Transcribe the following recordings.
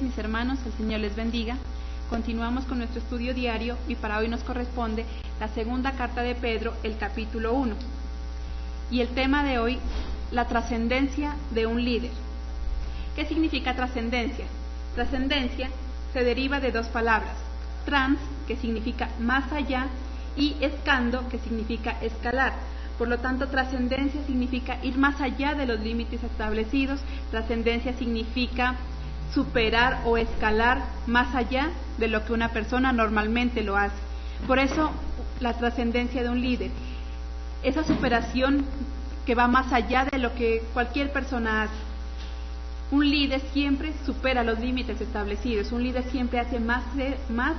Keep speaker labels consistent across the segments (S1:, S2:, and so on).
S1: mis hermanos, el Señor les bendiga. Continuamos con nuestro estudio diario y para hoy nos corresponde la segunda carta de Pedro, el capítulo 1. Y el tema de hoy, la trascendencia de un líder. ¿Qué significa trascendencia? Trascendencia se deriva de dos palabras, trans, que significa más allá, y escando, que significa escalar. Por lo tanto, trascendencia significa ir más allá de los límites establecidos. Trascendencia significa superar o escalar más allá de lo que una persona normalmente lo hace. Por eso, la trascendencia de un líder, esa superación que va más allá de lo que cualquier persona hace. Un líder siempre supera los límites establecidos, un líder siempre hace más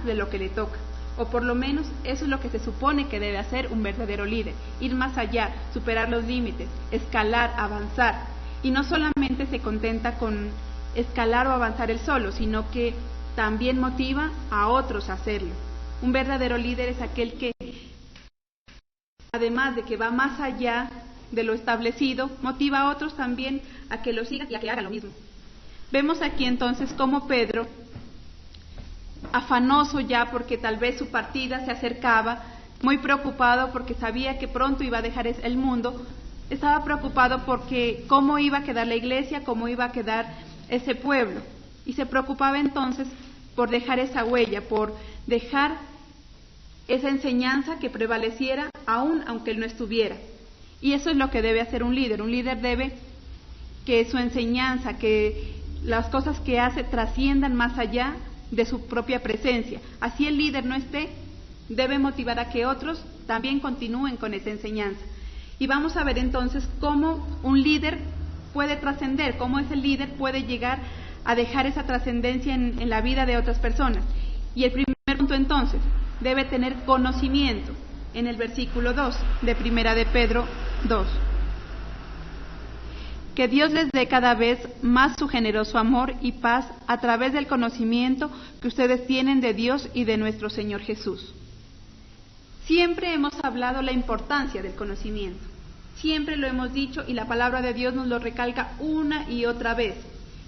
S1: de lo que le toca. O por lo menos eso es lo que se supone que debe hacer un verdadero líder, ir más allá, superar los límites, escalar, avanzar. Y no solamente se contenta con escalar o avanzar él solo, sino que también motiva a otros a hacerlo. Un verdadero líder es aquel que, además de que va más allá de lo establecido, motiva a otros también a que lo sigan y a que hagan lo mismo. Vemos aquí entonces cómo Pedro, afanoso ya porque tal vez su partida se acercaba, muy preocupado porque sabía que pronto iba a dejar el mundo, estaba preocupado porque cómo iba a quedar la iglesia, cómo iba a quedar ese pueblo, y se preocupaba entonces por dejar esa huella, por dejar esa enseñanza que prevaleciera aún aunque él no estuviera. Y eso es lo que debe hacer un líder. Un líder debe que su enseñanza, que las cosas que hace trasciendan más allá de su propia presencia. Así el líder no esté, debe motivar a que otros también continúen con esa enseñanza. Y vamos a ver entonces cómo un líder puede trascender, cómo ese líder puede llegar a dejar esa trascendencia en la vida de otras personas. Y el primer punto entonces, debe tener conocimiento, en el versículo 2 de Primera de Pedro 2. Que Dios les dé cada vez más su generoso amor y paz a través del conocimiento que ustedes tienen de Dios y de nuestro Señor Jesús. Siempre hemos hablado la importancia del conocimiento. Siempre lo hemos dicho y la palabra de Dios nos lo recalca una y otra vez.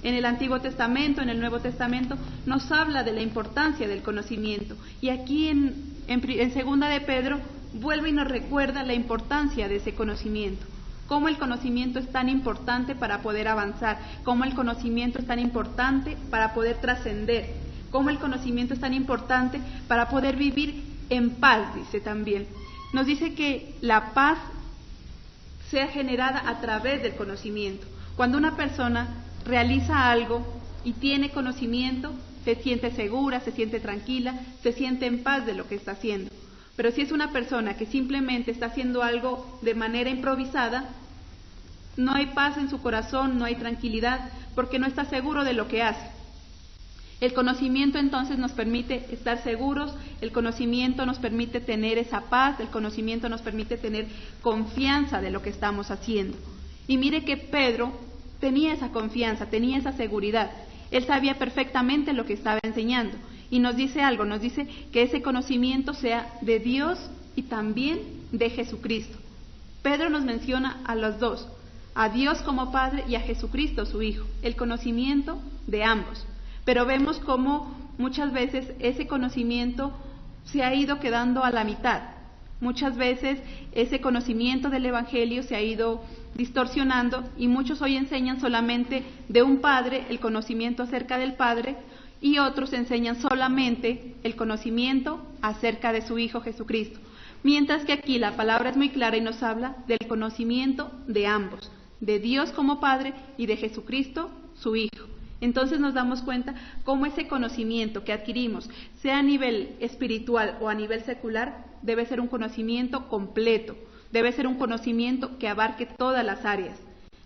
S1: En el Antiguo Testamento, en el Nuevo Testamento, nos habla de la importancia del conocimiento. Y aquí en Segunda de Pedro vuelve y nos recuerda la importancia de ese conocimiento. Cómo el conocimiento es tan importante para poder avanzar, cómo el conocimiento es tan importante para poder trascender, cómo el conocimiento es tan importante para poder vivir en paz, dice también. Nos dice que la paz sea generada a través del conocimiento. Cuando una persona realiza algo y tiene conocimiento, se siente segura, se siente tranquila, se siente en paz de lo que está haciendo. Pero si es una persona que simplemente está haciendo algo de manera improvisada, no hay paz en su corazón, no hay tranquilidad, porque no está seguro de lo que hace. El conocimiento entonces nos permite estar seguros, el conocimiento nos permite tener esa paz, el conocimiento nos permite tener confianza de lo que estamos haciendo. Y mire que Pedro tenía esa confianza, tenía esa seguridad. Él sabía perfectamente lo que estaba enseñando. Y nos dice algo, nos dice que ese conocimiento sea de Dios y también de Jesucristo. Pedro nos menciona a los dos, a Dios como Padre y a Jesucristo su Hijo, el conocimiento de ambos. Pero vemos cómo muchas veces ese conocimiento se ha ido quedando a la mitad. Muchas veces ese conocimiento del Evangelio se ha ido distorsionando y muchos hoy enseñan solamente de un Padre, el conocimiento acerca del Padre, y otros enseñan solamente el conocimiento acerca de su Hijo Jesucristo. Mientras que aquí la palabra es muy clara y nos habla del conocimiento de ambos, de Dios como Padre y de Jesucristo su Hijo. Entonces nos damos cuenta cómo ese conocimiento que adquirimos, sea a nivel espiritual o a nivel secular, debe ser un conocimiento completo, debe ser un conocimiento que abarque todas las áreas.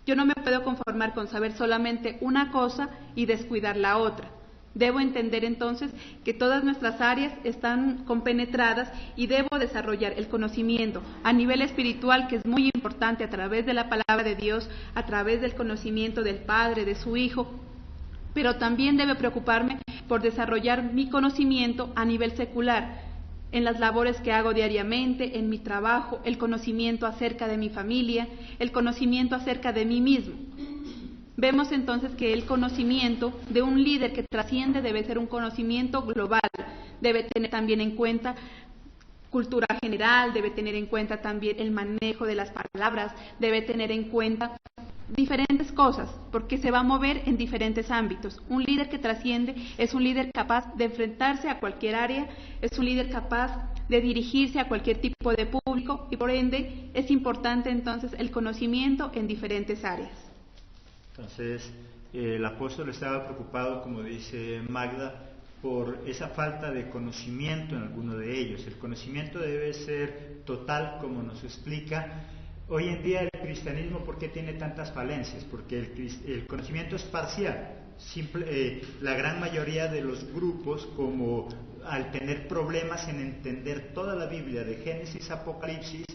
S1: Yo no me puedo conformar con saber solamente una cosa y descuidar la otra. Debo entender entonces que todas nuestras áreas están compenetradas y debo desarrollar el conocimiento a nivel espiritual, que es muy importante, a través de la palabra de Dios, a través del conocimiento del Padre, de su Hijo, pero también debe preocuparme por desarrollar mi conocimiento a nivel secular, en las labores que hago diariamente, en mi trabajo, el conocimiento acerca de mi familia, el conocimiento acerca de mí mismo. Vemos entonces que el conocimiento de un líder que trasciende debe ser un conocimiento global, debe tener también en cuenta cultura general, debe tener en cuenta también el manejo de las palabras, debe tener en cuenta diferentes cosas, porque se va a mover en diferentes ámbitos. Un líder que trasciende es un líder capaz de enfrentarse a cualquier área, es un líder capaz de dirigirse a cualquier tipo de público y por ende es importante entonces el conocimiento en diferentes áreas.
S2: Entonces, el apóstol estaba preocupado, como dice Magda, por esa falta de conocimiento en alguno de ellos. El conocimiento debe ser total, como nos explica. Hoy en día el cristianismo, ¿por qué tiene tantas falencias? Porque el conocimiento es parcial. La gran mayoría de los grupos, como al tener problemas en entender toda la Biblia, de Génesis a Apocalipsis,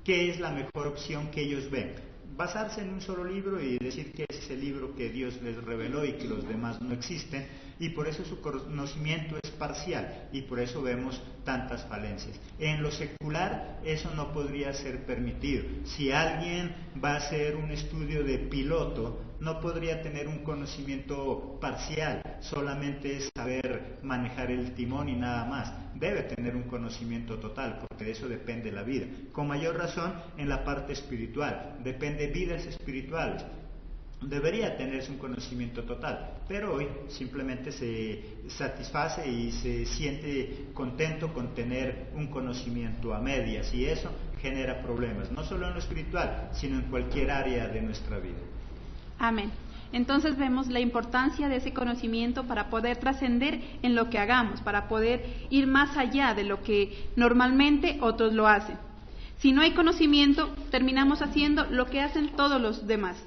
S2: ¿qué es la mejor opción que ellos ven? Basarse en un solo libro y decir que es el libro que Dios les reveló y que los demás no existen, y por eso su conocimiento es parcial y por eso vemos tantas falencias. En lo secular eso no podría ser permitido. Si alguien va a hacer un estudio de piloto, no podría tener un conocimiento parcial, solamente es saber manejar el timón y nada más. Debe tener un conocimiento total, porque de eso depende la vida. Con mayor razón en la parte espiritual, depende vidas espirituales. Debería tenerse un conocimiento total, pero hoy simplemente se satisface y se siente contento con tener un conocimiento a medias, y eso genera problemas, no solo en lo espiritual, sino en cualquier área de nuestra vida.
S1: Amén. Entonces vemos la importancia de ese conocimiento para poder trascender en lo que hagamos, para poder ir más allá de lo que normalmente otros lo hacen. Si no hay conocimiento, terminamos haciendo lo que hacen todos los demás.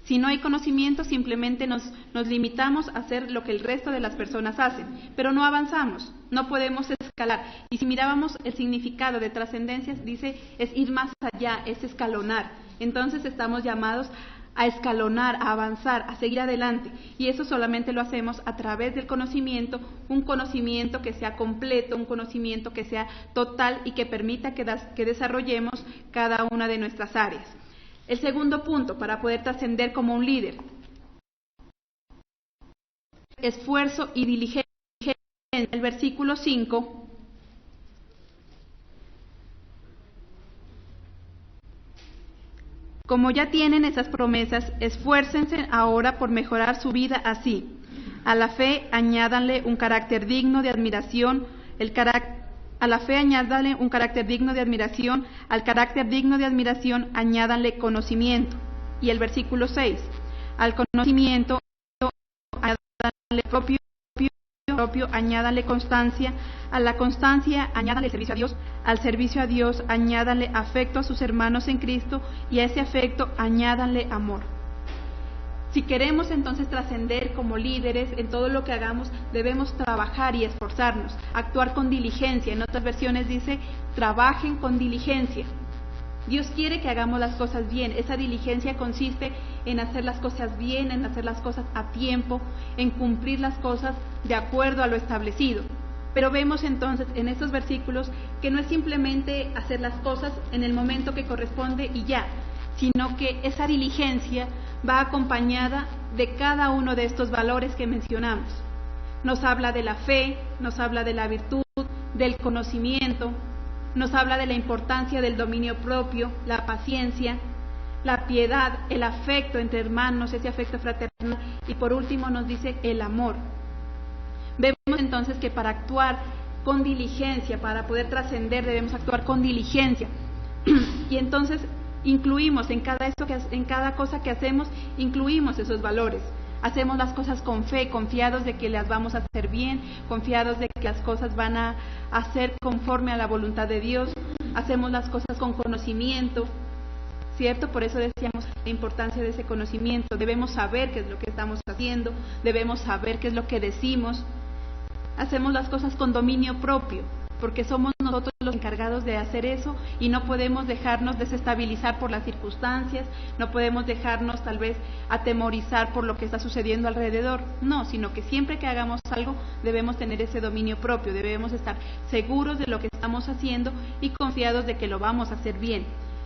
S1: Si no hay conocimiento, simplemente nos limitamos a hacer lo que el resto de las personas hacen, pero no avanzamos, no podemos escalar. Y si mirábamos el significado de trascendencias, dice, es ir más allá, es escalonar. Entonces estamos llamados a escalonar, a avanzar, a seguir adelante. Y eso solamente lo hacemos a través del conocimiento, un conocimiento que sea completo, un conocimiento que sea total y que permita que desarrollemos cada una de nuestras áreas. El segundo punto para poder trascender como un líder: esfuerzo y diligencia. El versículo 5 como ya tienen esas promesas, esfuércense ahora por mejorar su vida así. A la fe añádanle un carácter digno de admiración, a la fe añádanle un carácter digno de admiración, al carácter digno de admiración añádanle conocimiento. Y el versículo 6, al conocimiento añádanle propio, añádanle constancia, a la constancia añádanle servicio a Dios, al servicio a Dios añádanle afecto a sus hermanos en Cristo, y a ese afecto añádanle amor. Si queremos entonces trascender como líderes en todo lo que hagamos, debemos trabajar y esforzarnos, actuar con diligencia. En otras versiones dice, trabajen con diligencia. Dios quiere que hagamos las cosas bien. Esa diligencia consiste en hacer las cosas bien, en hacer las cosas a tiempo, en cumplir las cosas de acuerdo a lo establecido. Pero vemos entonces en estos versículos que no es simplemente hacer las cosas en el momento que corresponde y ya, sino que esa diligencia va acompañada de cada uno de estos valores que mencionamos. Nos habla de la fe, nos habla de la virtud, del conocimiento, nos habla de la importancia del dominio propio, la paciencia, la piedad, el afecto entre hermanos, ese afecto fraternal, y por último nos dice el amor. Vemos entonces que para actuar con diligencia, para poder trascender, debemos actuar con diligencia. Y entonces incluimos en cada cosa que hacemos, incluimos esos valores. Hacemos las cosas con fe, confiados de que las vamos a hacer bien, confiados de que las cosas van a hacer conforme a la voluntad de Dios. Hacemos las cosas con conocimiento, ¿cierto? Por eso decíamos la importancia de ese conocimiento. Debemos saber qué es lo que estamos haciendo, debemos saber qué es lo que decimos. Hacemos las cosas con dominio propio, porque somos nosotros los encargados de hacer eso y no podemos dejarnos desestabilizar por las circunstancias, no podemos dejarnos tal vez atemorizar por lo que está sucediendo alrededor, no, sino que siempre que hagamos algo debemos tener ese dominio propio, debemos estar seguros de lo que estamos haciendo y confiados de que lo vamos a hacer bien.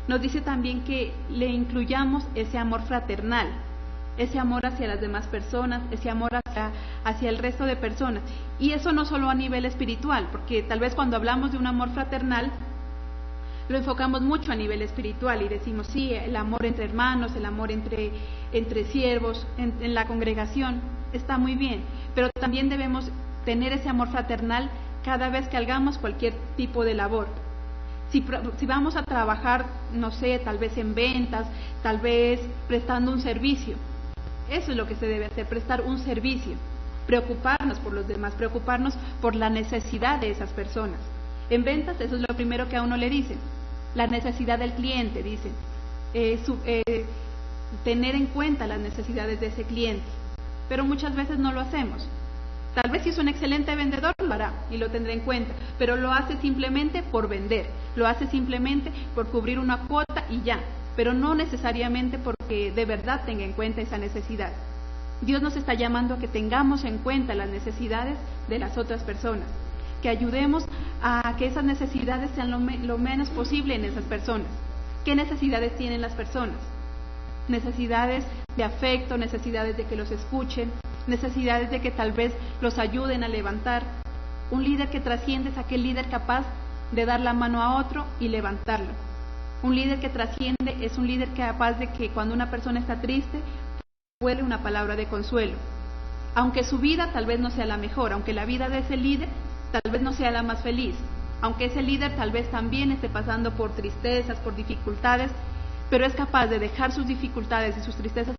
S1: Nos dice también que le incluyamos ese amor fraternal. ese amor hacia las demás personas, ese amor hacia el resto de personas. Y eso no solo a nivel espiritual, porque tal vez cuando hablamos de un amor fraternal, lo enfocamos mucho a nivel espiritual y decimos, sí, el amor entre hermanos, el amor entre siervos, en la congregación, está muy bien, pero también debemos tener ese amor fraternal cada vez que hagamos cualquier tipo de labor. Si vamos a trabajar, no sé, tal vez en ventas, tal vez prestando un servicio, eso es lo que se debe hacer, prestar un servicio, preocuparnos por los demás, preocuparnos por la necesidad de esas personas. En ventas, eso es lo primero que a uno le dicen, la necesidad del cliente, dicen, tener en cuenta las necesidades de ese cliente, pero muchas veces no lo hacemos. Tal vez si es un excelente vendedor lo hará y lo tendrá en cuenta, pero lo hace simplemente por vender, lo hace simplemente por cubrir una cuota y ya, pero no necesariamente porque de verdad tenga en cuenta esa necesidad. Dios nos está llamando a que tengamos en cuenta las necesidades de las otras personas, que ayudemos a que esas necesidades sean lo menos posible en esas personas. ¿Qué necesidades tienen las personas? Necesidades de afecto, necesidades de que los escuchen, necesidades de que tal vez los ayuden a levantar. Un líder que trasciende es aquel líder capaz de dar la mano a otro y levantarlo. Un líder que trasciende es un líder capaz de que cuando una persona está triste, puede una palabra de consuelo. Aunque su vida tal vez no sea la mejor, aunque la vida de ese líder tal vez no sea la más feliz, aunque ese líder tal vez también esté pasando por tristezas, por dificultades, pero es capaz de dejar sus dificultades y sus tristezas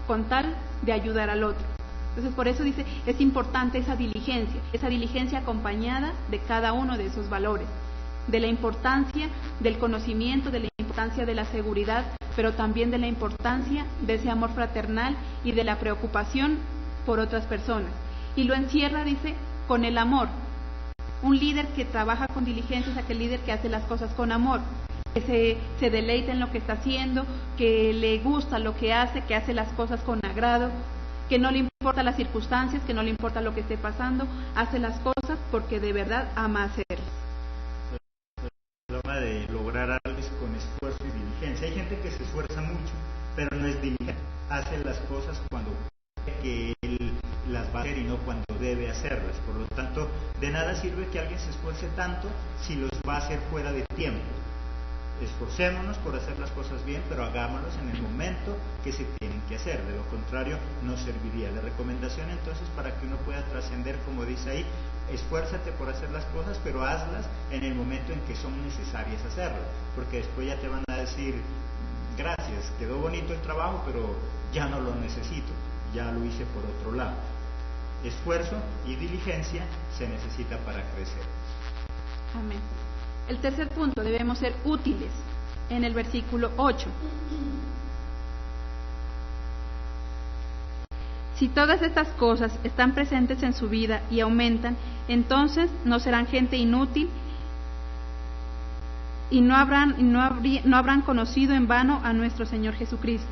S1: con tal de ayudar al otro. Entonces por eso dice, es importante esa diligencia acompañada de cada uno de esos valores, de la importancia del conocimiento, de la importancia de la seguridad, pero también de la importancia de ese amor fraternal y de la preocupación por otras personas. Y lo encierra, dice, con el amor. Un líder que trabaja con diligencia es aquel líder que hace las cosas con amor, que se deleita en lo que está haciendo, que le gusta lo que hace las cosas con agrado, que no le importa las circunstancias, que no le importa lo que esté pasando, hace las cosas porque de verdad ama hacerlas.
S2: El problema de lograr algo es con esfuerzo y diligencia. Hay gente que se esfuerza mucho, pero no es diligente, hace las cosas cuando que él las va a hacer y no cuando debe hacerlas. Por lo tanto, de nada sirve que alguien se esfuerce tanto si los va a hacer fuera de tiempo. Esforcémonos por hacer las cosas bien, pero hagámoslas en el momento que se tienen que hacer. De lo contrario, no serviría. La recomendación entonces para que uno pueda trascender, como dice ahí, esfuérzate por hacer las cosas, pero hazlas en el momento en que son necesarias hacerlas, porque después ya te van a decir, gracias, quedó bonito el trabajo, pero ya no lo necesito, ya lo hice por otro lado. Esfuerzo y diligencia se necesita para crecer.
S1: Amén. El tercer punto, debemos ser útiles, en el versículo 8. Si todas estas cosas están presentes en su vida y aumentan, entonces no serán gente inútil y no habrán conocido en vano a nuestro Señor Jesucristo.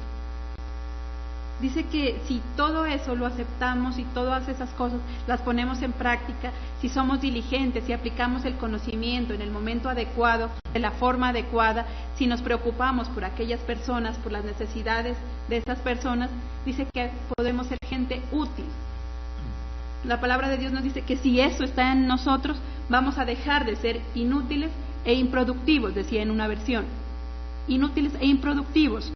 S1: Dice que si todo eso lo aceptamos y todas esas cosas las ponemos en práctica, si somos diligentes, si aplicamos el conocimiento en el momento adecuado, de la forma adecuada, si nos preocupamos por aquellas personas, por las necesidades de esas personas, dice que podemos ser gente útil. La palabra de Dios nos dice que si eso está en nosotros, vamos a dejar de ser inútiles e improductivos, decía en una versión. Inútiles e improductivos.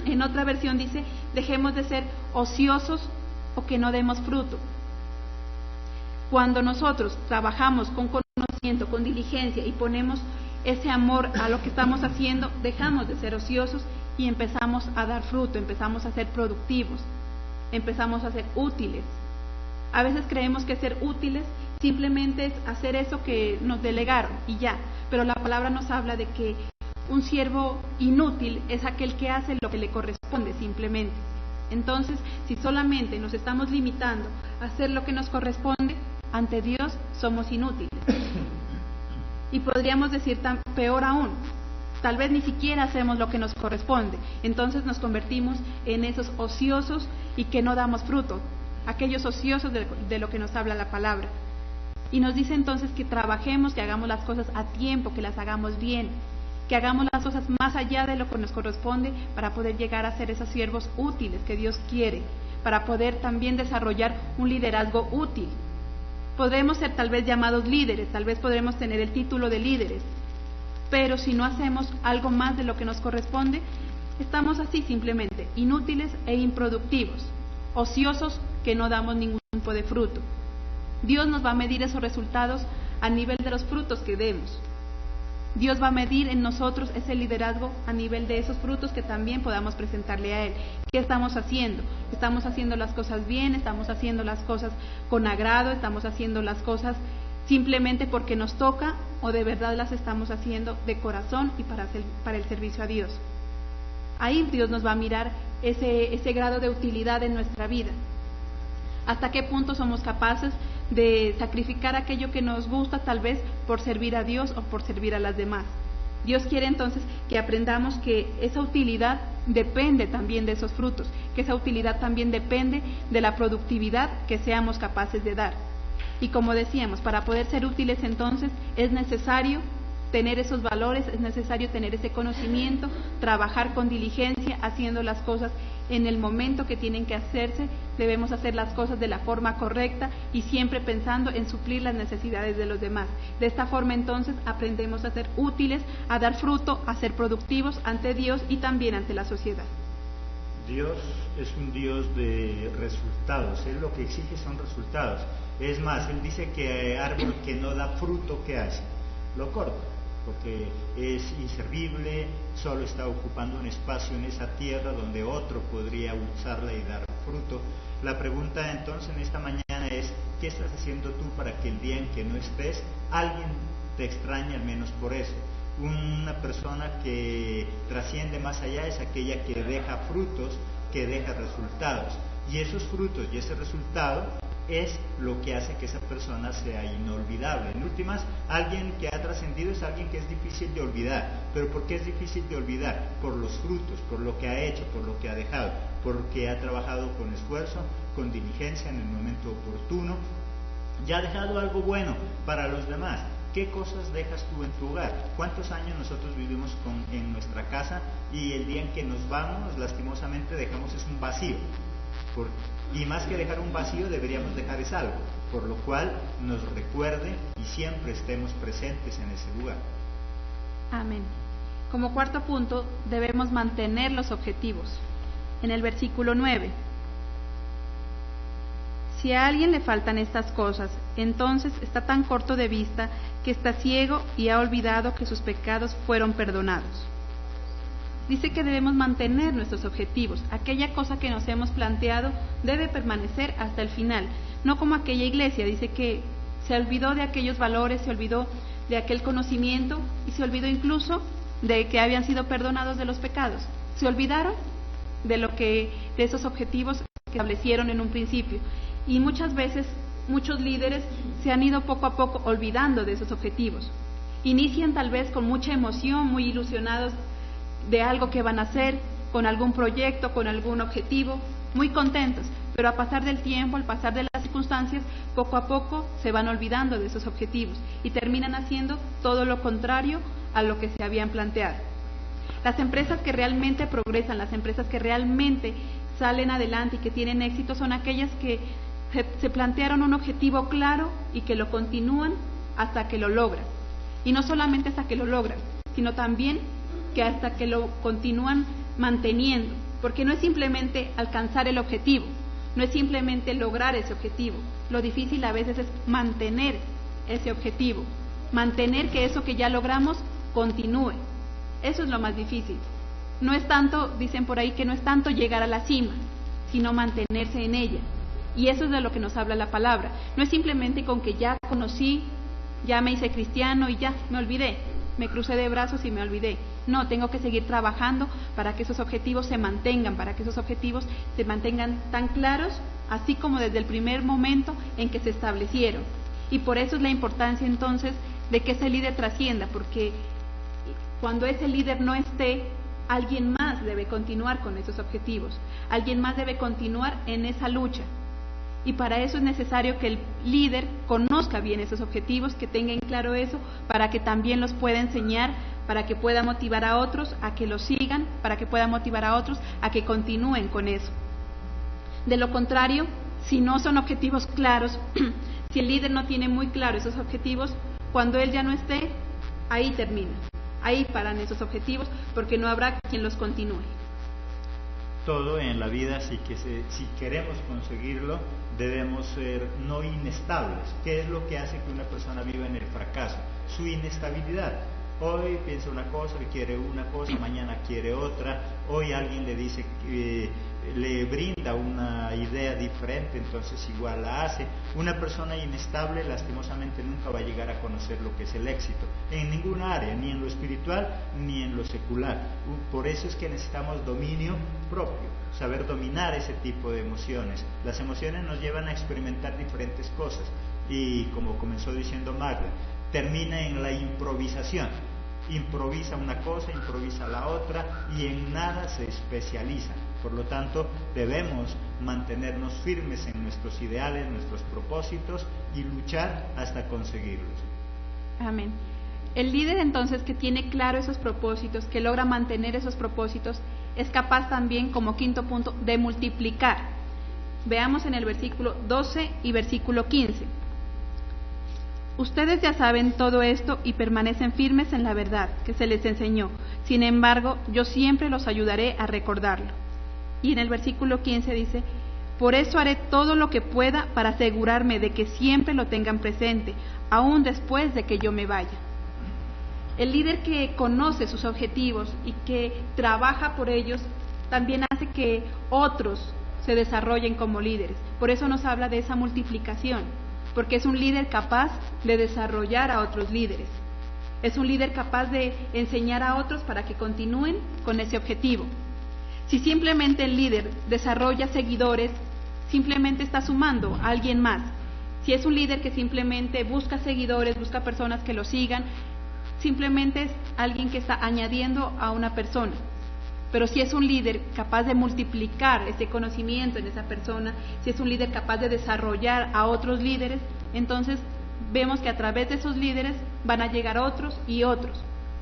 S1: En otra versión dice, dejemos de ser ociosos o que no demos fruto. Cuando nosotros trabajamos con conocimiento, con diligencia y ponemos ese amor a lo que estamos haciendo, dejamos de ser ociosos y empezamos a dar fruto, empezamos a ser productivos, empezamos a ser útiles. A veces creemos que ser útiles simplemente es hacer eso que nos delegaron y ya, pero la palabra nos habla de que un siervo inútil es aquel que hace lo que le corresponde simplemente. Entonces, si solamente nos estamos limitando a hacer lo que nos corresponde, ante Dios somos inútiles. Y podríamos decir peor aún, tal vez ni siquiera hacemos lo que nos corresponde. Entonces nos convertimos en esos ociosos y que no damos fruto, aquellos ociosos de lo que nos habla la palabra. Y nos dice entonces que trabajemos, que hagamos las cosas a tiempo, que las hagamos bien, que hagamos las cosas más allá de lo que nos corresponde para poder llegar a ser esos siervos útiles que Dios quiere, para poder también desarrollar un liderazgo útil. Podremos ser tal vez llamados líderes, tal vez podremos tener el título de líderes, pero si no hacemos algo más de lo que nos corresponde, estamos así simplemente, inútiles e improductivos, ociosos que no damos ningún tipo de fruto. Dios nos va a medir esos resultados a nivel de los frutos que demos. Dios va a medir en nosotros ese liderazgo a nivel de esos frutos que también podamos presentarle a Él. ¿Qué estamos haciendo? ¿Estamos haciendo las cosas bien? ¿Estamos haciendo las cosas con agrado? ¿Estamos haciendo las cosas simplemente porque nos toca? ¿O de verdad las estamos haciendo de corazón y para el servicio a Dios? Ahí Dios nos va a mirar ese grado de utilidad en nuestra vida. ¿Hasta qué punto somos capaces de sacrificar aquello que nos gusta tal vez por servir a Dios o por servir a las demás? Dios quiere entonces que aprendamos que esa utilidad depende también de esos frutos, que esa utilidad también depende de la productividad que seamos capaces de dar. Y como decíamos, para poder ser útiles entonces es necesario tener esos valores, es necesario tener ese conocimiento, trabajar con diligencia, haciendo las cosas en el momento que tienen que hacerse. Debemos hacer las cosas de la forma correcta y siempre pensando en suplir las necesidades de los demás. De esta forma entonces aprendemos a ser útiles, a dar fruto, a ser productivos ante Dios y también ante la sociedad.
S2: Dios es un Dios de resultados. Él lo que exige son resultados. Es más, Él dice que árbol que no da fruto, ¿qué hace? Lo corta, porque es inservible, solo está ocupando un espacio en esa tierra donde otro podría usarla y dar fruto. La pregunta entonces en esta mañana es, ¿qué estás haciendo tú para que el día en que no estés, alguien te extrañe al menos por eso? Una persona que trasciende más allá es aquella que deja frutos, que deja resultados, y esos frutos y ese resultado es lo que hace que esa persona sea inolvidable. En últimas, alguien que ha trascendido es alguien que es difícil de olvidar. ¿Pero por qué es difícil de olvidar? Por los frutos, por lo que ha hecho, por lo que ha dejado, porque ha trabajado con esfuerzo, con diligencia en el momento oportuno, y ha dejado algo bueno para los demás. ¿Qué cosas dejas tú en tu hogar? ¿Cuántos años nosotros vivimos en nuestra casa y el día en que nos vamos, lastimosamente dejamos es un vacío? Y más que dejar un vacío, deberíamos dejar es algo, por lo cual nos recuerde y siempre estemos presentes en ese lugar.
S1: Amén. Como cuarto punto, debemos mantener los objetivos. En el versículo 9, si a alguien le faltan estas cosas, entonces está tan corto de vista que está ciego y ha olvidado que sus pecados fueron perdonados. Dice que debemos mantener nuestros objetivos. Aquella cosa que nos hemos planteado debe permanecer hasta el final. No como aquella iglesia, dice que se olvidó de aquellos valores, se olvidó de aquel conocimiento y se olvidó incluso de que habían sido perdonados de los pecados. Se olvidaron de esos objetivos que establecieron en un principio. Y muchas veces, muchos líderes se han ido poco a poco olvidando de esos objetivos. Inician tal vez con mucha emoción, muy ilusionados de algo que van a hacer, con algún proyecto, con algún objetivo, muy contentos, pero a pasar del tiempo, al pasar de las circunstancias, poco a poco se van olvidando de esos objetivos y terminan haciendo todo lo contrario a lo que se habían planteado. Las empresas que realmente progresan, las empresas que realmente salen adelante y que tienen éxito son aquellas que se plantearon un objetivo claro y que lo continúan hasta que lo logran. Y no solamente hasta que lo logran, sino también que hasta que lo continúan manteniendo, porque no es simplemente alcanzar el objetivo, no es simplemente lograr ese objetivo, lo difícil a veces es mantener ese objetivo, mantener que eso que ya logramos continúe, eso es lo más difícil. No es tanto, dicen por ahí que no es tanto llegar a la cima, sino mantenerse en ella, y eso es de lo que nos habla la palabra. No es simplemente con que ya conocí, ya me hice cristiano y ya me olvidé, me crucé de brazos y me olvidé. No, tengo que seguir trabajando para que esos objetivos se mantengan, para que esos objetivos se mantengan tan claros, así como desde el primer momento en que se establecieron. Y por eso es la importancia entonces de que ese líder trascienda, porque cuando ese líder no esté, alguien más debe continuar con esos objetivos, alguien más debe continuar en esa lucha. Y para eso es necesario que el líder conozca bien esos objetivos, que tenga en claro eso, para que también los pueda enseñar, para que pueda motivar a otros a que lo sigan, para que pueda motivar a otros a que continúen con eso. De lo contrario, si no son objetivos claros, si el líder no tiene muy claros esos objetivos, cuando él ya no esté, ahí termina, ahí paran esos objetivos, porque no habrá quien los continúe.
S2: Todo en la vida, si queremos conseguirlo, debemos ser no inestables. ¿Qué es lo que hace que una persona viva en el fracaso? Su inestabilidad. Hoy piensa una cosa, quiere una cosa, mañana quiere otra. Hoy alguien le dice que le brinda una idea diferente, entonces igual la hace. Una persona inestable lastimosamente nunca va a llegar a conocer lo que es el éxito, en ninguna área, ni en lo espiritual ni en lo secular. Por eso es que necesitamos dominio propio, saber dominar ese tipo de emociones. Las emociones nos llevan a experimentar diferentes cosas y, como comenzó diciendo Magda, termina en la improvisación. Improvisa una cosa, improvisa la otra y en nada se especializa. Por lo tanto, debemos mantenernos firmes en nuestros ideales, nuestros propósitos y luchar hasta conseguirlos.
S1: Amén. El líder entonces que tiene claro esos propósitos, que logra mantener esos propósitos, es capaz también, como quinto punto, de multiplicar. Veamos en el versículo 12 y versículo 15. Ustedes ya saben todo esto y permanecen firmes en la verdad que se les enseñó. Sin embargo, yo siempre los ayudaré a recordarlo. Y en el versículo 15 dice, por eso haré todo lo que pueda para asegurarme de que siempre lo tengan presente, aún después de que yo me vaya. El líder que conoce sus objetivos y que trabaja por ellos, también hace que otros se desarrollen como líderes. Por eso nos habla de esa multiplicación, porque es un líder capaz de desarrollar a otros líderes. Es un líder capaz de enseñar a otros para que continúen con ese objetivo. Si simplemente el líder desarrolla seguidores, simplemente está sumando a alguien más. Si es un líder que simplemente busca seguidores, busca personas que lo sigan, simplemente es alguien que está añadiendo a una persona. Pero si es un líder capaz de multiplicar ese conocimiento en esa persona, si es un líder capaz de desarrollar a otros líderes, entonces vemos que a través de esos líderes van a llegar otros y otros.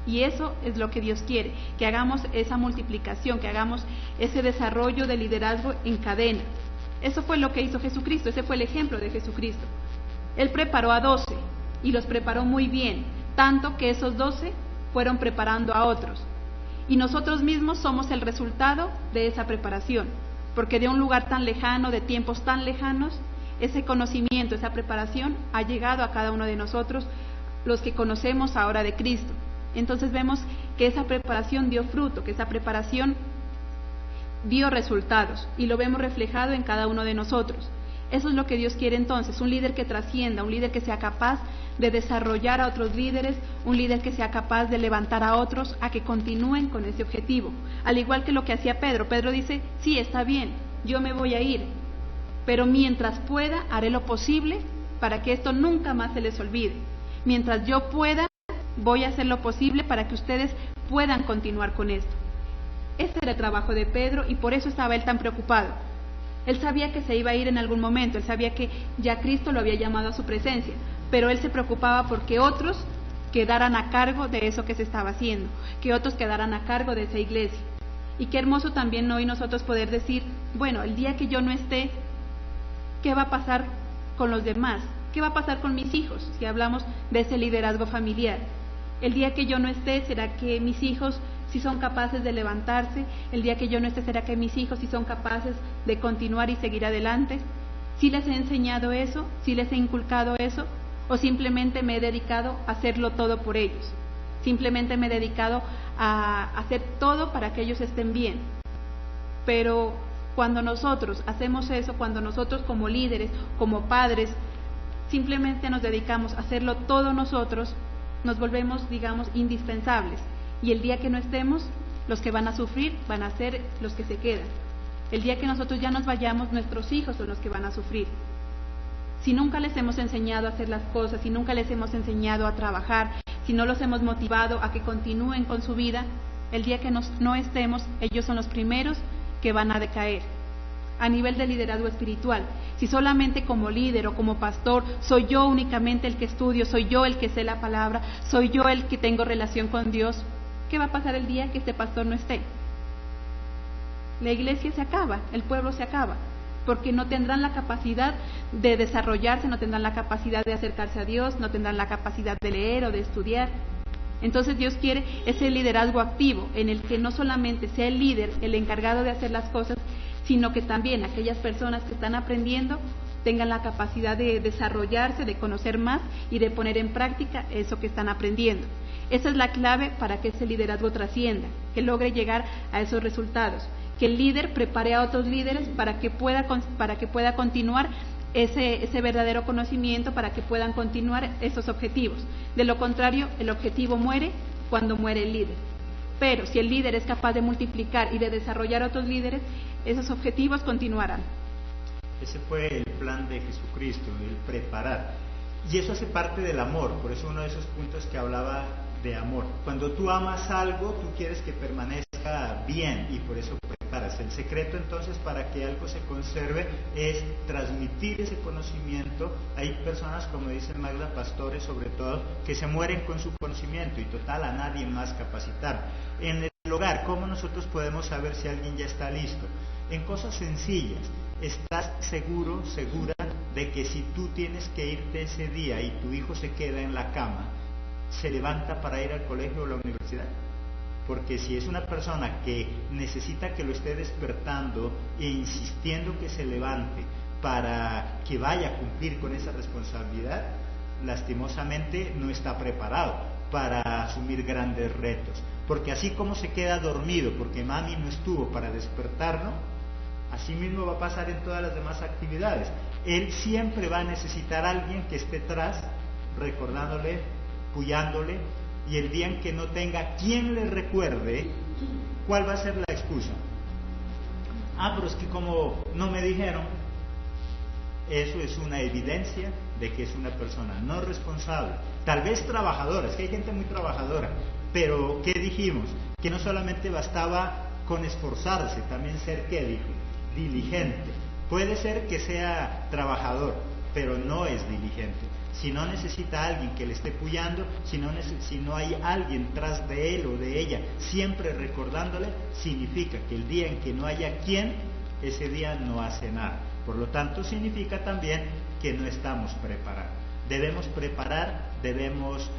S1: Y eso es lo que Dios quiere, que hagamos esa multiplicación, que hagamos ese desarrollo de liderazgo en cadena. Eso fue lo que hizo Jesucristo, ese fue el ejemplo de Jesucristo. Él preparó a 12 y los preparó muy bien, tanto que esos 12 fueron preparando a otros. Y nosotros mismos somos el resultado de esa preparación, porque de un lugar tan lejano, de tiempos tan lejanos, ese conocimiento, esa preparación ha llegado a cada uno de nosotros, los que conocemos ahora de Cristo. Entonces vemos que esa preparación dio fruto, que esa preparación dio resultados, y lo vemos reflejado en cada uno de nosotros. Eso es lo que Dios quiere entonces, un líder que trascienda, un líder que sea capaz de desarrollar a otros líderes, un líder que sea capaz de levantar a otros a que continúen con ese objetivo. Al igual que lo que hacía Pedro. Pedro dice, sí, está bien, yo me voy a ir, pero mientras pueda haré lo posible para que esto nunca más se les olvide. Mientras yo pueda, voy a hacer lo posible para que ustedes puedan continuar con esto. Este era el trabajo de Pedro y por eso estaba él tan preocupado. Él sabía que se iba a ir en algún momento, él sabía que ya Cristo lo había llamado a su presencia, pero él se preocupaba porque otros quedaran a cargo de eso que se estaba haciendo, que otros quedaran a cargo de esa iglesia. Y qué hermoso también hoy nosotros poder decir, bueno, el día que yo no esté, ¿qué va a pasar con los demás? ¿Qué va a pasar con mis hijos? Si hablamos de ese liderazgo familiar. El día que yo no esté, ¿será que mis hijos si son capaces de levantarse? El día que yo no esté, ¿será que mis hijos si son capaces de continuar y seguir adelante? ¿Sí les he enseñado eso? ¿Sí les he inculcado eso? ¿O simplemente me he dedicado a hacerlo todo por ellos? Simplemente me he dedicado a hacer todo para que ellos estén bien. Pero cuando nosotros hacemos eso, cuando nosotros como líderes, como padres, simplemente nos dedicamos a hacerlo todo nosotros, nos volvemos, digamos, indispensables. Y el día que no estemos, los que van a sufrir van a ser los que se quedan. El día que nosotros ya nos vayamos, nuestros hijos son los que van a sufrir. Si nunca les hemos enseñado a hacer las cosas, si nunca les hemos enseñado a trabajar, si no los hemos motivado a que continúen con su vida, el día que no estemos, ellos son los primeros que van a decaer. A nivel de liderazgo espiritual, si solamente como líder o como pastor soy yo únicamente el que estudio, soy yo el que sé la palabra, soy yo el que tengo relación con Dios, ¿qué va a pasar el día que este pastor no esté? La iglesia se acaba, el pueblo se acaba, porque no tendrán la capacidad de desarrollarse, no tendrán la capacidad de acercarse a Dios, no tendrán la capacidad de leer o de estudiar. Entonces Dios quiere ese liderazgo activo, en el que no solamente sea el líder el encargado de hacer las cosas, sino que también aquellas personas que están aprendiendo tengan la capacidad de desarrollarse, de conocer más y de poner en práctica eso que están aprendiendo. Esa es la clave para que ese liderazgo trascienda, que logre llegar a esos resultados, que el líder prepare a otros líderes para que pueda continuar ese verdadero conocimiento, para que puedan continuar esos objetivos. De lo contrario, el objetivo muere cuando muere el líder. Pero si el líder es capaz de multiplicar y de desarrollar a otros líderes, esos objetivos continuarán.
S2: Ese fue el plan de Jesucristo, el preparar. Y eso hace parte del amor, por eso uno de esos puntos que hablaba de amor. Cuando tú amas algo, tú quieres que permanezca bien y por eso preparas. El secreto entonces para que algo se conserve es transmitir ese conocimiento. Hay personas, como dice Magda, pastores sobre todo, que se mueren con su conocimiento y total a nadie más capacitar. En el hogar, ¿cómo nosotros podemos saber si alguien ya está listo? En cosas sencillas. ¿Estás seguro, segura de que si tú tienes que irte ese día y tu hijo se queda en la cama, se levanta para ir al colegio o a la universidad? Porque si es una persona que necesita que lo esté despertando e insistiendo que se levante para que vaya a cumplir con esa responsabilidad, lastimosamente no está preparado para asumir grandes retos. Porque así como se queda dormido porque mami no estuvo para despertarlo, así mismo va a pasar en todas las demás actividades. Él siempre va a necesitar a alguien que esté atrás, recordándole, puyándole, y el día en que no tenga quien le recuerde, ¿cuál va a ser la excusa? Pero es que como no me dijeron. Eso es una evidencia de que es una persona no responsable, tal vez trabajadora, es que hay gente muy trabajadora, pero ¿qué dijimos? Que no solamente bastaba con esforzarse, también ser, ¿qué dijo? Diligente. Puede ser que sea trabajador, pero no es diligente. Si no necesita a alguien que le esté puyando, si no hay alguien tras de él o de ella siempre recordándole, significa que el día en que no haya quien, ese día no hace nada. Por lo tanto, significa también que no estamos preparados. Debemos preparar, debemos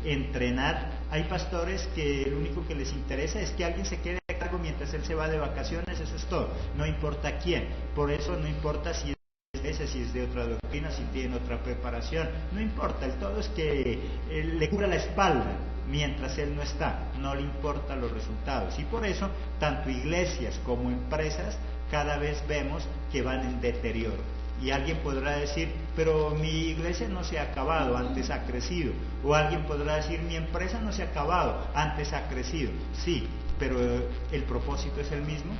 S2: entrenar. Hay pastores que lo único que les interesa es que alguien se quede a cargo mientras él se va de vacaciones, eso es todo, no importa quién. Por eso no importa si es de otra doctrina, si tiene otra preparación, no importa, el todo es que le cubra la espalda mientras él no está, no le importan los resultados. Y por eso, tanto iglesias como empresas cada vez vemos que van en deterioro. Y alguien podrá decir, pero mi iglesia no se ha acabado, antes ha crecido. O alguien podrá decir, mi empresa no se ha acabado, antes ha crecido. Sí, pero el propósito es el mismo,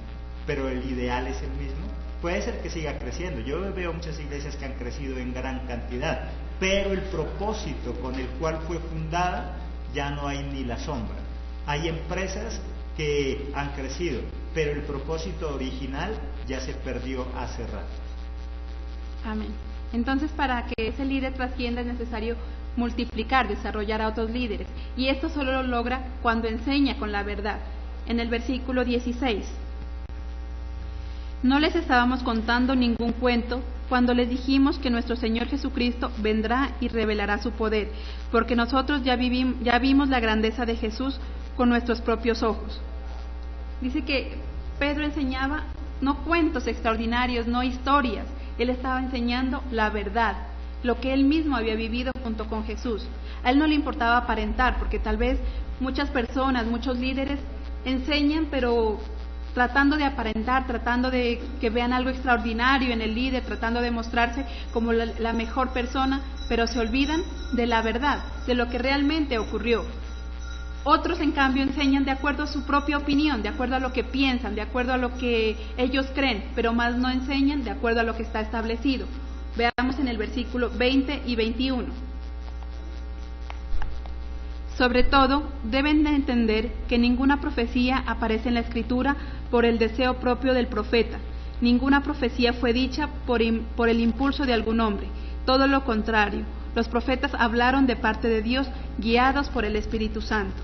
S2: pero el ideal es el mismo. Puede ser que siga creciendo. Yo veo muchas iglesias que han crecido en gran cantidad, pero el propósito con el cual fue fundada ya no hay ni la sombra. Hay empresas que han crecido, pero el propósito original ya se perdió hace rato.
S1: Amén. Entonces, para que ese líder trascienda es necesario multiplicar, desarrollar a otros líderes. Y esto solo lo logra cuando enseña con la verdad. En el versículo 16. No les estábamos contando ningún cuento cuando les dijimos que nuestro Señor Jesucristo vendrá y revelará su poder, porque nosotros ya vimos la grandeza de Jesús con nuestros propios ojos. Dice que Pedro enseñaba no cuentos extraordinarios, no historias. Él estaba enseñando la verdad, lo que él mismo había vivido junto con Jesús. A él no le importaba aparentar, porque tal vez muchas personas, muchos líderes enseñan, pero tratando de aparentar, tratando de que vean algo extraordinario en el líder, tratando de mostrarse como la mejor persona, pero se olvidan de la verdad, de lo que realmente ocurrió. Otros, en cambio, enseñan de acuerdo a su propia opinión, de acuerdo a lo que piensan, de acuerdo a lo que ellos creen, pero más no enseñan de acuerdo a lo que está establecido. Veamos en el versículo 20 y 21. Sobre todo, deben de entender que ninguna profecía aparece en la Escritura por el deseo propio del profeta. Ninguna profecía fue dicha por el impulso de algún hombre. Todo lo contrario, los profetas hablaron de parte de Dios, guiados por el Espíritu Santo.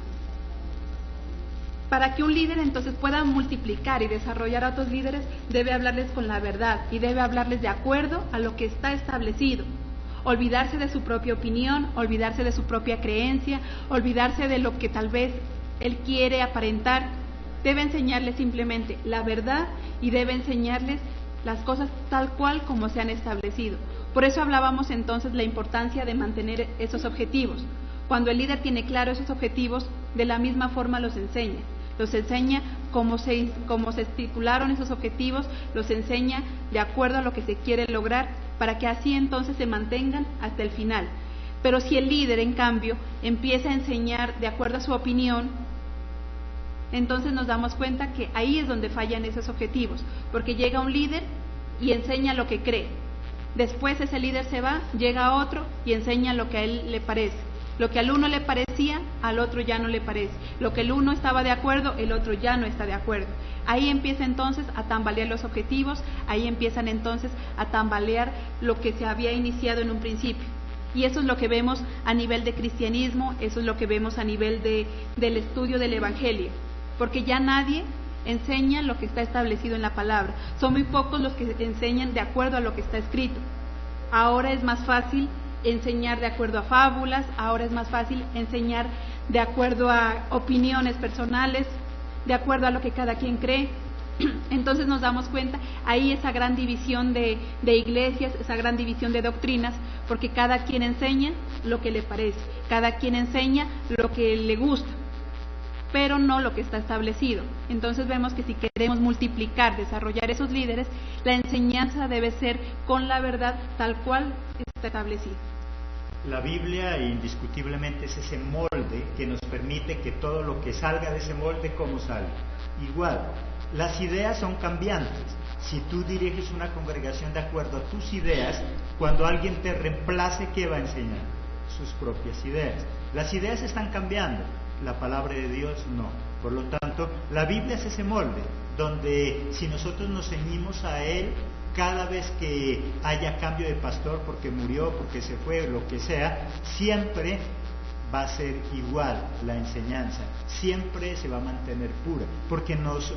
S1: Para que un líder entonces pueda multiplicar y desarrollar a otros líderes, debe hablarles con la verdad y debe hablarles de acuerdo a lo que está establecido. Olvidarse de su propia opinión, olvidarse de su propia creencia, olvidarse de lo que tal vez él quiere aparentar. Debe enseñarles simplemente la verdad y debe enseñarles las cosas tal cual como se han establecido. Por eso hablábamos entonces la importancia de mantener esos objetivos. Cuando el líder tiene claro esos objetivos, de la misma forma los enseña. Los enseña cómo se estipularon esos objetivos, los enseña de acuerdo a lo que se quiere lograr, para que así entonces se mantengan hasta el final. Pero si el líder, en cambio, empieza a enseñar de acuerdo a su opinión, entonces nos damos cuenta que ahí es donde fallan esos objetivos, porque llega un líder y enseña lo que cree. Después ese líder se va, llega otro y enseña lo que a él le parece. Lo que al uno le parecía, al otro ya no le parece. Lo que el uno estaba de acuerdo, el otro ya no está de acuerdo. Ahí empieza entonces a tambalear los objetivos, ahí empiezan entonces a tambalear lo que se había iniciado en un principio. Y eso es lo que vemos a nivel de cristianismo, eso es lo que vemos a nivel del estudio del Evangelio. Porque ya nadie enseña lo que está establecido en la palabra. Son muy pocos los que enseñan de acuerdo a lo que está escrito. Ahora es más fácil enseñar de acuerdo a fábulas, ahora es más fácil enseñar de acuerdo a opiniones personales, de acuerdo a lo que cada quien cree. Entonces nos damos cuenta, ahí esa gran división de iglesias, esa gran división de doctrinas, porque cada quien enseña lo que le parece, cada quien enseña lo que le gusta, pero no lo que está establecido. Entonces vemos que si queremos multiplicar, desarrollar esos líderes, la enseñanza debe ser con la verdad tal cual está establecida.
S2: La Biblia indiscutiblemente es ese molde que nos permite que todo lo que salga de ese molde, ¿cómo sale? Igual, las ideas son cambiantes. Si tú diriges una congregación de acuerdo a tus ideas, cuando alguien te reemplace, ¿qué va a enseñar? Sus propias ideas. Las ideas están cambiando, la palabra de Dios no. Por lo tanto, la Biblia es ese molde, donde si nosotros nos ceñimos a él, cada vez que haya cambio de pastor porque murió, porque se fue, lo que sea, siempre va a ser igual la enseñanza, siempre se va a mantener pura, porque nos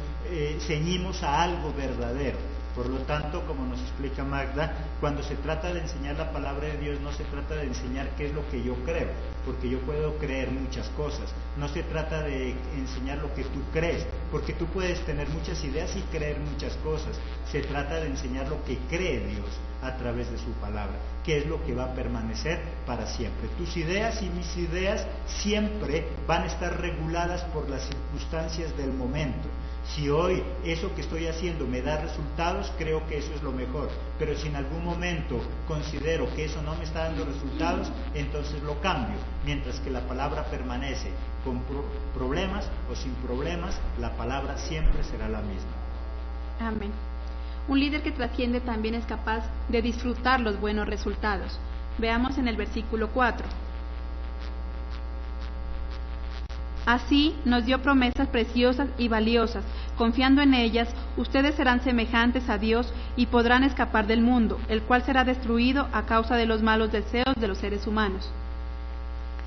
S2: ceñimos a algo verdadero. Por lo tanto, como nos explica Magda, cuando se trata de enseñar la palabra de Dios, no se trata de enseñar qué es lo que yo creo, porque yo puedo creer muchas cosas. No se trata de enseñar lo que tú crees, porque tú puedes tener muchas ideas y creer muchas cosas. Se trata de enseñar lo que cree Dios a través de su palabra, que es lo que va a permanecer para siempre. Tus ideas y mis ideas siempre van a estar reguladas por las circunstancias del momento. Si hoy eso que estoy haciendo me da resultados, creo que eso es lo mejor. Pero si en algún momento considero que eso no me está dando resultados, entonces lo cambio. Mientras que la palabra permanece con problemas o sin problemas, la palabra siempre será la misma.
S1: Amén. Un líder que trasciende también es capaz de disfrutar los buenos resultados. Veamos en el versículo 4. Así nos dio promesas preciosas y valiosas. Confiando en ellas, ustedes serán semejantes a Dios y podrán escapar del mundo, el cual será destruido a causa de los malos deseos de los seres humanos.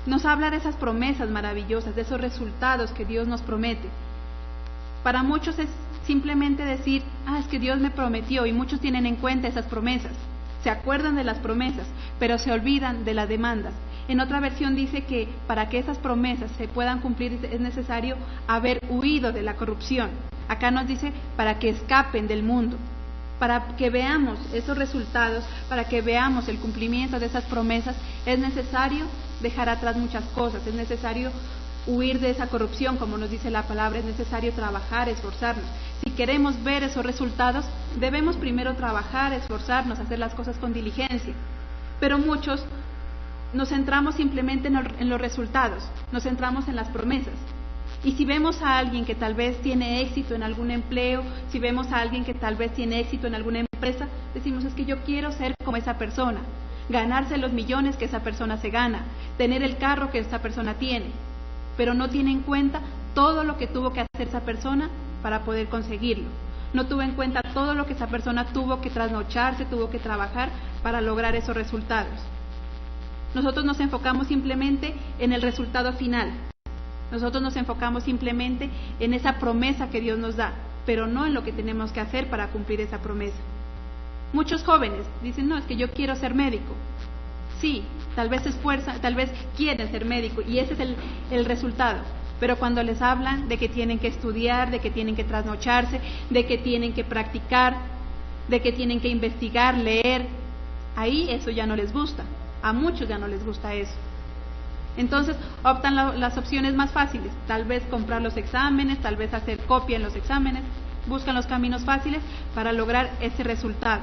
S1: Nos habla de esas promesas maravillosas, de esos resultados que Dios nos promete. Para muchos es simplemente decir, es que Dios me prometió, y muchos tienen en cuenta esas promesas. Se acuerdan de las promesas, pero se olvidan de las demandas. En otra versión dice que para que esas promesas se puedan cumplir es necesario haber huido de la corrupción. Acá nos dice para que escapen del mundo. Para que veamos esos resultados, para que veamos el cumplimiento de esas promesas, es necesario dejar atrás muchas cosas, es necesario huir de esa corrupción, como nos dice la palabra, es necesario trabajar, esforzarnos. Si queremos ver esos resultados, debemos primero trabajar, esforzarnos, hacer las cosas con diligencia. Pero muchos nos centramos simplemente en los resultados, nos centramos en las promesas. Y si vemos a alguien que tal vez tiene éxito en algún empleo, si vemos a alguien que tal vez tiene éxito en alguna empresa, decimos, es que yo quiero ser como esa persona, ganarse los millones que esa persona se gana, tener el carro que esa persona tiene, pero no tiene en cuenta todo lo que tuvo que hacer esa persona para poder conseguirlo. No tuvo en cuenta todo lo que esa persona tuvo que trasnocharse, tuvo que trabajar para lograr esos resultados. Nosotros nos enfocamos simplemente en el resultado final, Nosotros nos enfocamos simplemente en esa promesa que Dios nos da, pero no en lo que tenemos que hacer para cumplir esa promesa. Muchos jóvenes dicen, no, es que yo quiero ser médico. Sí, tal vez se esfuerzan, tal vez quieren ser médico y ese es el resultado. Pero cuando les hablan de que tienen que estudiar, de que tienen que trasnocharse, de que tienen que practicar, de que tienen que investigar, leer, ahí eso ya no les gusta. A muchos ya no les gusta eso. Entonces optan las opciones más fáciles, tal vez comprar los exámenes, tal vez hacer copia en los exámenes, buscan los caminos fáciles para lograr ese resultado.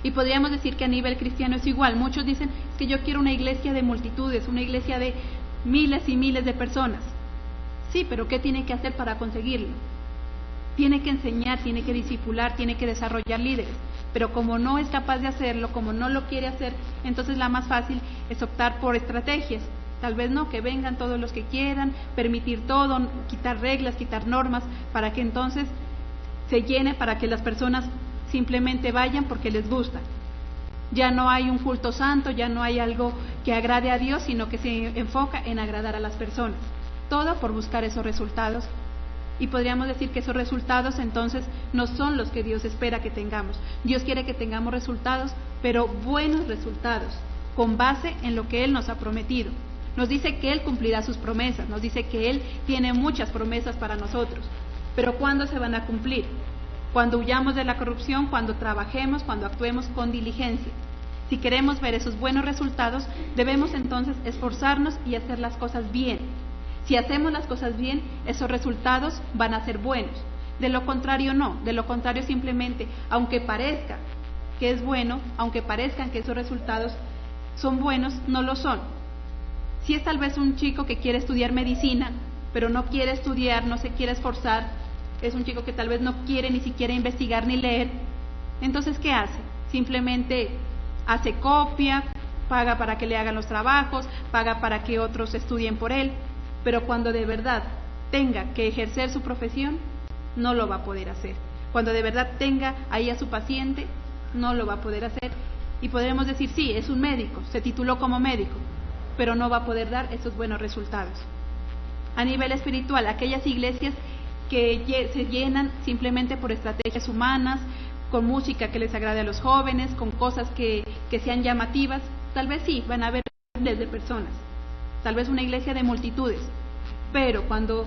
S1: Y podríamos decir que a nivel cristiano es igual. Muchos dicen que yo quiero una iglesia de multitudes, una iglesia de miles y miles de personas. Sí, pero ¿qué tiene que hacer para conseguirlo? Tiene que enseñar, tiene que discipular, tiene que desarrollar líderes. Pero como no es capaz de hacerlo, como no lo quiere hacer, entonces la más fácil es optar por estrategias. Tal vez no, que vengan todos los que quieran, permitir todo, quitar reglas, quitar normas, para que entonces se llene, para que las personas simplemente vayan porque les gusta. Ya no hay un culto santo, ya no hay algo que agrade a Dios, sino que se enfoca en agradar a las personas. Todo por buscar esos resultados. Y podríamos decir que esos resultados entonces no son los que Dios espera que tengamos. Dios quiere que tengamos resultados, pero buenos resultados, con base en lo que Él nos ha prometido. Nos dice que Él cumplirá sus promesas, nos dice que Él tiene muchas promesas para nosotros. Pero ¿cuándo se van a cumplir? Cuando huyamos de la corrupción, cuando trabajemos, cuando actuemos con diligencia. Si queremos ver esos buenos resultados, debemos entonces esforzarnos y hacer las cosas bien. Si hacemos las cosas bien, esos resultados van a ser buenos. De lo contrario no, de lo contrario simplemente, aunque parezca que es bueno, aunque parezcan que esos resultados son buenos, no lo son. Si es tal vez un chico que quiere estudiar medicina, pero no quiere estudiar, no se quiere esforzar, es un chico que tal vez no quiere ni siquiera investigar ni leer, entonces ¿qué hace? Simplemente hace copia, paga para que le hagan los trabajos, paga para que otros estudien por él, pero cuando de verdad tenga que ejercer su profesión, no lo va a poder hacer. Cuando de verdad tenga ahí a su paciente, no lo va a poder hacer. Y podremos decir, sí, es un médico, se tituló como médico, pero no va a poder dar esos buenos resultados. A nivel espiritual, aquellas iglesias que se llenan simplemente por estrategias humanas, con música que les agrade a los jóvenes, con cosas que sean llamativas, tal vez sí, van a haber miles de personas, tal vez una iglesia de multitudes, pero cuando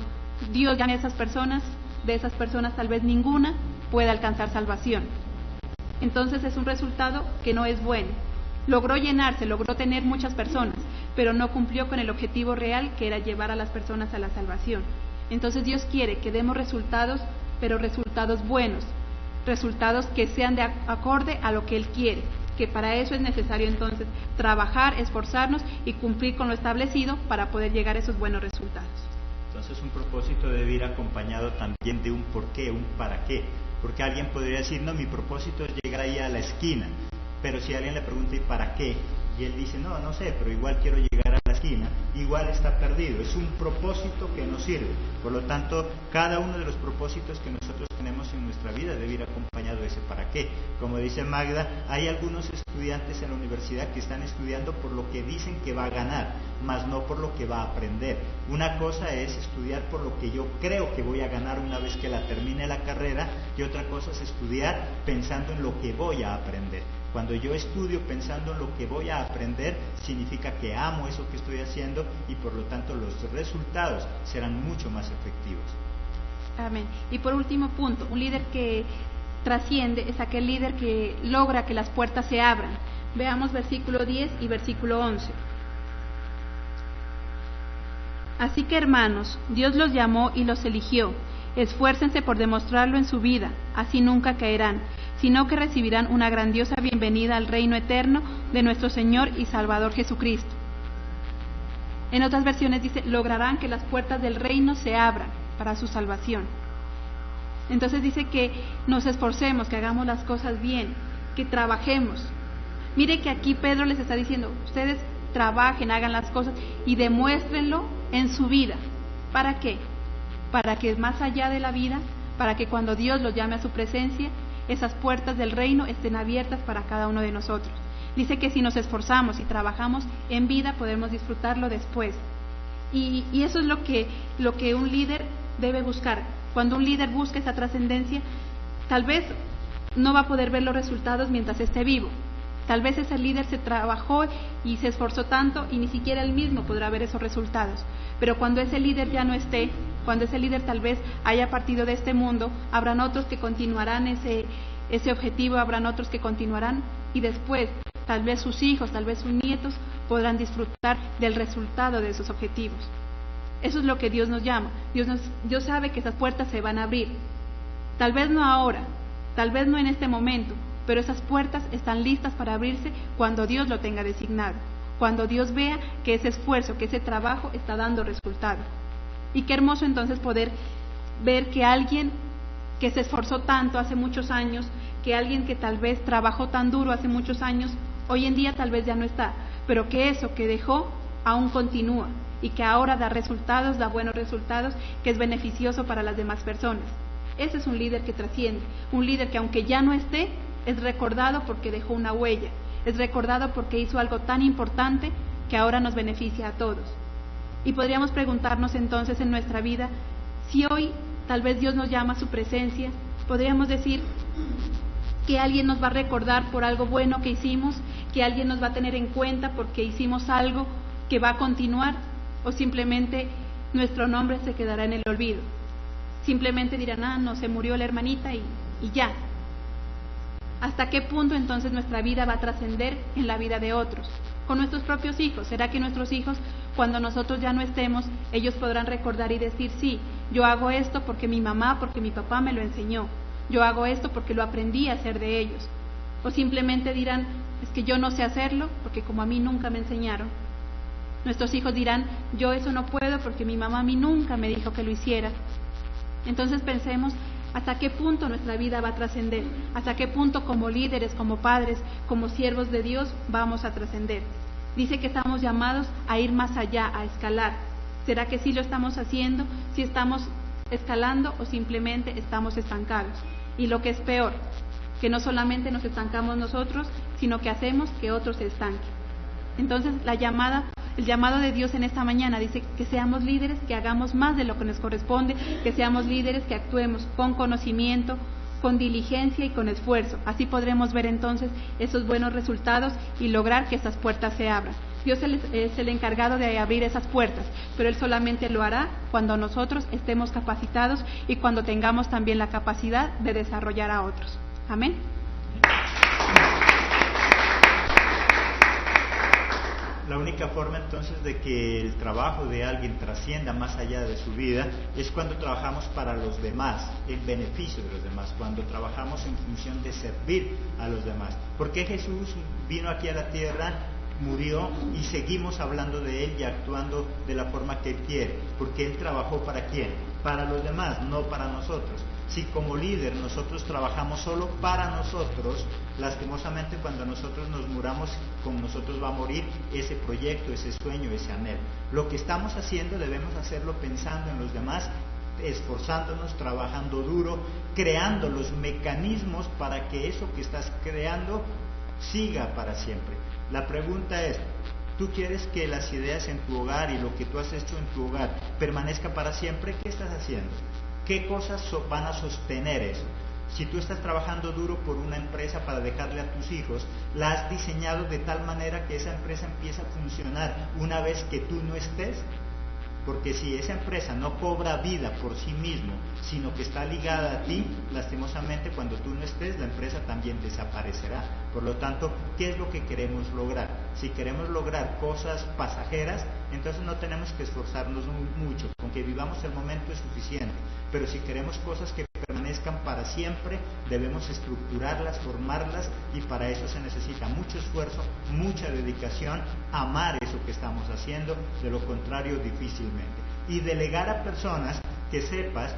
S1: Dios llame a esas personas, de esas personas tal vez ninguna pueda alcanzar salvación. Entonces es un resultado que no es bueno. Logró llenarse, logró tener muchas personas, pero no cumplió con el objetivo real, que era llevar a las personas a la salvación. Entonces Dios quiere que demos resultados, pero resultados buenos, resultados que sean de acorde a lo que Él quiere, que para eso es necesario entonces trabajar, esforzarnos y cumplir con lo establecido para poder llegar a esos buenos resultados.
S2: Entonces un propósito debe ir acompañado también de un porqué, un para qué, porque alguien podría decir, no, mi propósito es llegar ahí a la esquina, pero si alguien le pregunta ¿y para qué? Y él dice, no sé, pero igual quiero llegar a la esquina, igual está perdido. Es un propósito que no sirve. Por lo tanto, cada uno de los propósitos que nosotros tenemos en nuestra vida debe ir acompañado de ese para qué. Como dice Magda, hay algunos estudiantes en la universidad que están estudiando por lo que dicen que va a ganar, más no por lo que va a aprender. Una cosa es estudiar por lo que yo creo que voy a ganar una vez que la termine la carrera, y otra cosa es estudiar pensando en lo que voy a aprender. Cuando yo estudio pensando en lo que voy a aprender, significa que amo eso que estoy haciendo y por lo tanto los resultados serán mucho más efectivos.
S1: Amén. Y por último punto, un líder que trasciende es aquel líder que logra que las puertas se abran. Veamos versículo 10 y versículo 11. Así que hermanos, Dios los llamó y los eligió. Esfuércense por demostrarlo en su vida, así nunca caerán, sino que recibirán una grandiosa bienvenida al reino eterno de nuestro Señor y Salvador Jesucristo. En otras versiones dice, lograrán que las puertas del reino se abran para su salvación. Entonces dice que nos esforcemos, que hagamos las cosas bien, que trabajemos. Mire que aquí Pedro les está diciendo, ustedes trabajen, hagan las cosas y demuéstrenlo en su vida. ¿Para qué? Para que más allá de la vida, para que cuando Dios los llame a su presencia, esas puertas del reino estén abiertas para cada uno de nosotros. Dice que si nos esforzamos y trabajamos en vida, podemos disfrutarlo después. Y eso es lo que un líder debe buscar. Cuando un líder busca esa trascendencia, tal vez no va a poder ver los resultados mientras esté vivo. Tal vez ese líder se trabajó y se esforzó tanto y ni siquiera él mismo podrá ver esos resultados. Pero cuando ese líder ya no esté, cuando ese líder tal vez haya partido de este mundo, habrán otros que continuarán ese objetivo, habrán otros que continuarán, y después tal vez sus hijos, tal vez sus nietos podrán disfrutar del resultado de esos objetivos. Eso es lo que Dios nos llama. Dios sabe que esas puertas se van a abrir. Tal vez no ahora, tal vez no en este momento, pero esas puertas están listas para abrirse cuando Dios lo tenga designado, cuando Dios vea que ese esfuerzo, que ese trabajo está dando resultado. Y qué hermoso entonces poder ver que alguien que se esforzó tanto hace muchos años, que alguien que tal vez trabajó tan duro hace muchos años, hoy en día tal vez ya no está, pero que eso que dejó aún continúa y que ahora da resultados, da buenos resultados, que es beneficioso para las demás personas. Ese es un líder que trasciende, un líder que aunque ya no esté, es recordado porque dejó una huella, es recordado porque hizo algo tan importante que ahora nos beneficia a todos. Y podríamos preguntarnos entonces en nuestra vida, si hoy tal vez Dios nos llama a su presencia, podríamos decir que alguien nos va a recordar por algo bueno que hicimos, que alguien nos va a tener en cuenta porque hicimos algo que va a continuar, o simplemente nuestro nombre se quedará en el olvido. Simplemente dirán, no, se murió la hermanita y ya. ¿Hasta qué punto entonces nuestra vida va a trascender en la vida de otros? Con nuestros propios hijos. ¿Será que nuestros hijos, cuando nosotros ya no estemos, ellos podrán recordar y decir, sí, yo hago esto porque mi mamá, porque mi papá me lo enseñó, yo hago esto porque lo aprendí a hacer de ellos? O simplemente dirán, es que yo no sé hacerlo porque como a mí nunca me enseñaron. Nuestros hijos dirán, yo eso no puedo porque mi mamá a mí nunca me dijo que lo hiciera. Entonces pensemos hasta qué punto nuestra vida va a trascender, hasta qué punto como líderes, como padres, como siervos de Dios vamos a trascender. Dice que estamos llamados a ir más allá, a escalar. ¿Será que sí lo estamos haciendo? ¿Si estamos escalando o simplemente estamos estancados? Y lo que es peor, que no solamente nos estancamos nosotros, sino que hacemos que otros se estanquen. Entonces el llamado de Dios en esta mañana dice que seamos líderes, que hagamos más de lo que nos corresponde, que seamos líderes, que actuemos con conocimiento, con diligencia y con esfuerzo. Así podremos ver entonces esos buenos resultados y lograr que esas puertas se abran. Dios es el encargado de abrir esas puertas, pero Él solamente lo hará cuando nosotros estemos capacitados y cuando tengamos también la capacidad de desarrollar a otros. Amén.
S2: La única forma entonces de que el trabajo de alguien trascienda más allá de su vida es cuando trabajamos para los demás, en beneficio de los demás, cuando trabajamos en función de servir a los demás. ¿Por qué Jesús vino aquí a la tierra, murió y seguimos hablando de Él y actuando de la forma que Él quiere? Porque Él trabajó ¿para quién? Para los demás, no para nosotros. Si como líder nosotros trabajamos solo para nosotros, lastimosamente cuando nosotros nos muramos, con nosotros va a morir ese proyecto, ese sueño, ese anhelo. Lo que estamos haciendo debemos hacerlo pensando en los demás, esforzándonos, trabajando duro, creando los mecanismos para que eso que estás creando siga para siempre. La pregunta es, ¿tú quieres que las ideas en tu hogar y lo que tú has hecho en tu hogar permanezca para siempre? ¿Qué estás haciendo? ¿Qué cosas van a sostener eso? Si tú estás trabajando duro por una empresa para dejarle a tus hijos, la has diseñado de tal manera que esa empresa empieza a funcionar una vez que tú no estés. Porque si esa empresa no cobra vida por sí mismo, sino que está ligada a ti, lastimosamente cuando tú no estés, la empresa también desaparecerá. Por lo tanto, ¿qué es lo que queremos lograr? Si queremos lograr cosas pasajeras, entonces no tenemos que esforzarnos mucho, con que vivamos el momento es suficiente. Pero si queremos cosas que permanezcan para siempre, debemos estructurarlas, formarlas, y para eso se necesita mucho esfuerzo, mucha dedicación, amar eso que estamos haciendo, de lo contrario difícilmente. Y delegar a personas que sepas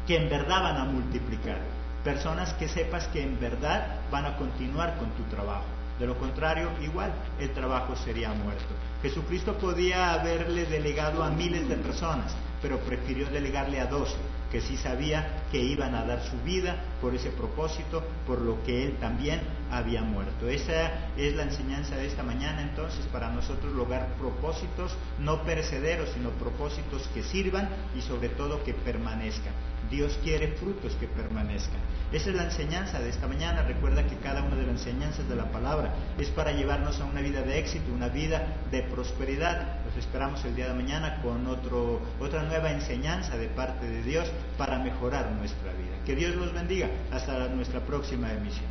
S2: que en verdad van a multiplicar, personas que sepas que en verdad van a continuar con tu trabajo. De lo contrario, igual, el trabajo sería muerto. Jesucristo podía haberle delegado a miles de personas, pero prefirió delegarle a 12, que sí sabía que iban a dar su vida por ese propósito, por lo que él también había muerto. Esa es la enseñanza de esta mañana, entonces, para nosotros lograr propósitos no perecederos, sino propósitos que sirvan y sobre todo que permanezcan. Dios quiere frutos que permanezcan. Esa es la enseñanza de esta mañana. Recuerda que cada una de las enseñanzas de la palabra es para llevarnos a una vida de éxito, una vida de prosperidad. Los esperamos el día de mañana con otra nueva enseñanza de parte de Dios para mejorar nuestra vida. Que Dios los bendiga. Hasta nuestra próxima emisión.